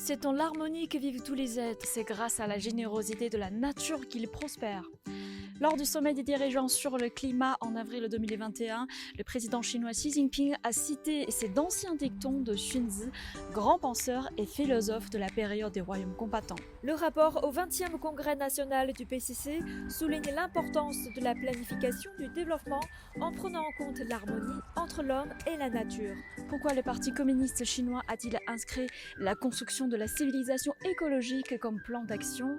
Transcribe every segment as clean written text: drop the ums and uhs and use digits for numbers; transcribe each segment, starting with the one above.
c'est dans l'harmonie que vivent tous les êtres. C'est grâce à la générosité de la nature qu'ils prospèrent. Lors du sommet des dirigeants sur le climat en avril 2021, le président chinois Xi Jinping a cité ces d'anciens dictons de Xunzi, grand penseur et philosophe de la période des royaumes combattants. Le rapport au 20e congrès national du PCC souligne l'importance de la planification du développement en prenant en compte l'harmonie entre l'homme et la nature. Pourquoi le Parti communiste chinois a-t-il inscrit la construction de la civilisation écologique comme plan d'action?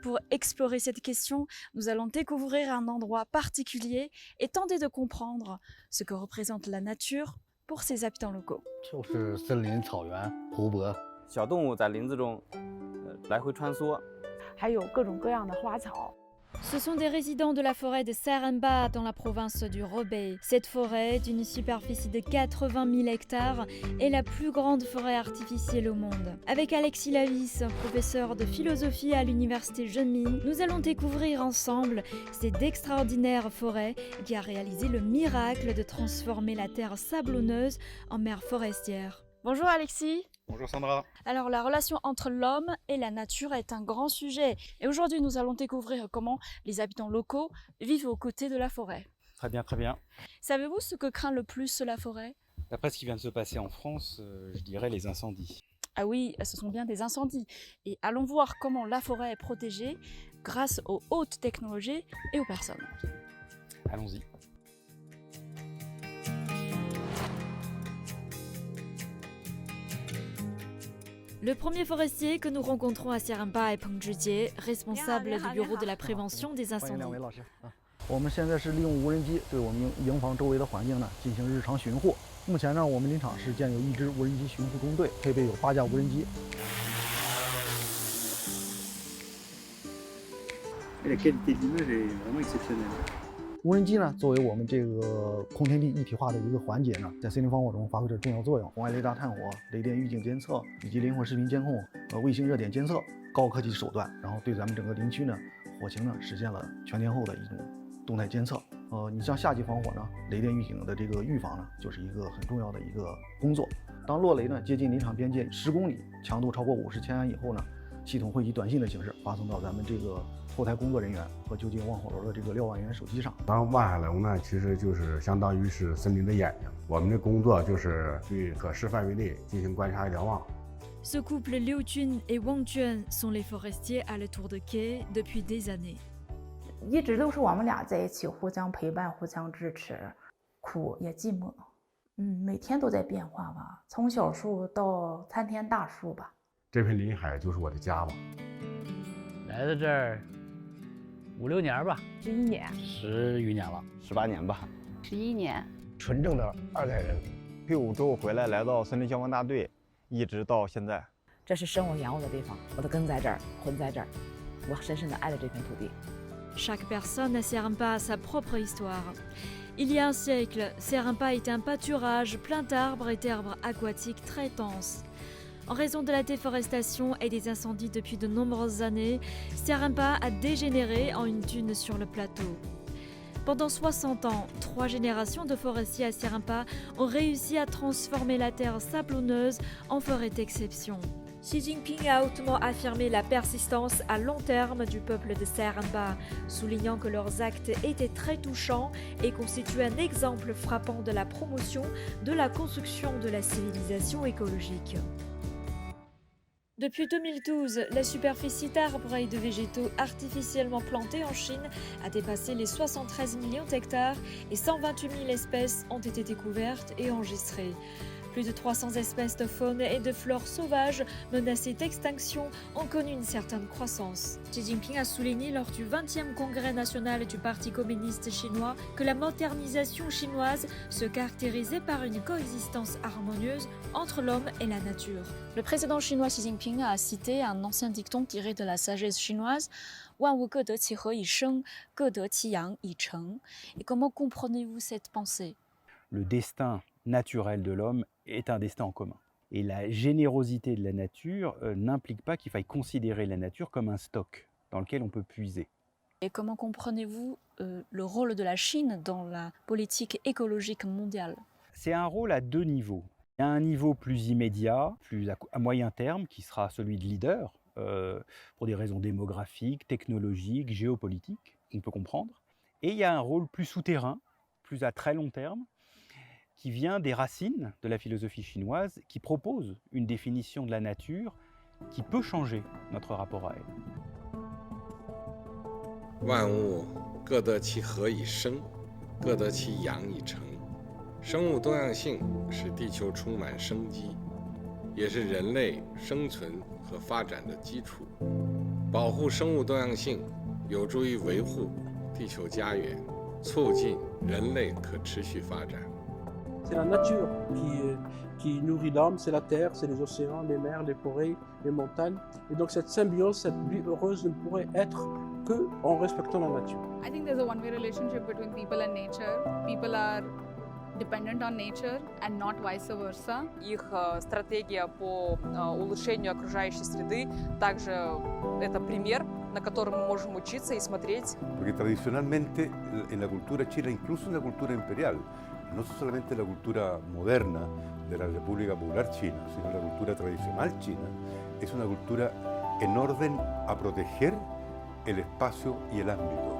Pour explorer cette question, nous allons découvrir un endroit particulier et tenter de comprendre ce que représente la nature pour ses habitants locaux. 就是森林、草原、湖泊。小动物在林子中来回穿梭，还有各种各样的花草。 Ce sont des résidents de la forêt de Seremba dans la province du Hebei. Cette forêt, d'une superficie de 80 000 hectares, est la plus grande forêt artificielle au monde. Avec Alexis Lavis, professeur de philosophie à l'université Zhenmin, nous allons découvrir ensemble cette extraordinaire forêt qui a réalisé le miracle de transformer la terre sablonneuse en mer forestière. Bonjour Alexis. Bonjour Sandra. Alors la relation entre l'homme et la nature est un grand sujet et aujourd'hui nous allons découvrir comment les habitants locaux vivent aux côtés de la forêt. Très bien, très bien. Savez-vous ce que craint le plus la forêt? D'après ce qui vient de se passer en France, je dirais les incendies. Ah oui, ce sont bien des incendies. Et allons voir comment la forêt est protégée grâce aux hautes technologies et aux personnes. Allons-y. Le premier forestier que nous rencontrons à Seremba est Peng Zhijie, responsable du bureau de la prévention des 欢迎两位 incendies. 老师啊！我们现在是利用无人机对我们营房周围的环境呢进行日常巡护。目前呢，我们林场是建有1支无人机巡护中队，配备有8架无人机。无人机呢，作为我们这个空天地一体化的一个环节呢，在森林防火中发挥着重要作用。红外雷达探火、雷电预警监测以及灵活视频监控、卫星热点监测，高科技手段，然后对咱们整个林区呢火情呢实现了全天候的一种动态监测。你像夏季防火呢，雷电预警的这个预防呢，就是一个很重要的一个工作。当落雷呢接近林场边界10公里，强度超过50千安以后呢，系统会以短信的形式发送到咱们这个后台工作人员和就近望火楼的这个瞭望员手机上。当望海楼呢，其实就是相当于是森林的眼睛。我们的工作就是对可视范围内进行观察瞭望。 Ce couple Liu Jun et Wang Juan sont les forestiers à la tour de quai depuis des années. 一直都是我们俩在一起，互相陪伴，互相支持，苦也寂寞。每天都在变化吧，从小树到参天大树吧。这片林海就是我的家吧。来到这儿5、6年吧11年，10余年了18年吧。 11年，纯正的2代人。退伍之后回来，来到森林消防大队，一直到现在。这是生我养我的地方，我的根在这儿，魂在这儿，我深深地爱着这片土地。 Chaque personne à Seremba a sa propre histoire. Il y a un siècle, Seremba était un pâturage plein d'arbres et d'herbes aquatiques très denses. En raison de la déforestation et des incendies depuis de nombreuses années, Seremba a dégénéré en une dune sur le plateau. Pendant 60 ans, 3 générations de forestiers à Seremba ont réussi à transformer la terre sablonneuse en forêt d'exception. Xi Jinping a hautement affirmé la persistance à long terme du peuple de Seremba, soulignant que leurs actes étaient très touchants et constituaient un exemple frappant de la promotion de la construction de la civilisation écologique. Depuis 2012, la superficie d'arbres et de végétaux artificiellement plantés en Chine a dépassé les 73 millions d'hectares et 128 000 espèces ont été découvertes et enregistrées. Plus de 300 espèces de faune et de flore sauvages menacées d'extinction ont connu une certaine croissance. Xi Jinping a souligné lors du 20e congrès national du Parti communiste chinois que la modernisation chinoise se caractérisait par une coexistence harmonieuse entre l'homme et la nature. Le président chinois Xi Jinping a cité un ancien dicton tiré de la sagesse chinoise « Wan wu ge de qi he yi sheng, ge de qi yang yi cheng ». Et comment comprenez-vous cette pensée? Le destin naturel de l'homme est un destin en commun. Et la générosité de la nature n'implique pas qu'il faille considérer la nature comme un stock dans lequel on peut puiser. Et comment comprenez-vous le rôle de la Chine dans la politique écologique mondiale? C'est un rôle à 2 niveaux. Il y a un niveau plus immédiat, plus à moyen terme, qui sera celui de leader, pour des raisons démographiques, technologiques, géopolitiques, on peut comprendre. Et il y a un rôle plus souterrain, plus à très long terme, qui vient des racines de la philosophie chinoise, qui propose une définition de la nature qui peut changer notre rapport à elle. 万物各得其和以生，各得其养以成。生物多样性使地球充满生机，也是人类生存和发展的基础。保护生物多样性，有助于维护地球家园，促进人类可持续发展。 C'est la nature qui nourrit l'homme, c'est la terre, c'est les océans, les mers, les forêts, les montagnes. Et donc cette symbiose, cette vie heureuse ne pourrait être que en respectant la nature. I think there's a one-way relationship between people and nature. People are dependent on nature and not vice versa. Их стратегия по улучшению окружающей среды также это пример, на котором мы можем учиться и смотреть. Porque tradicionalmente en la cultura china, incluso en la cultura imperial, no solamente la cultura moderna de la República Popular China, sino la cultura tradicional china, es una cultura en orden a proteger el espacio y el ámbito.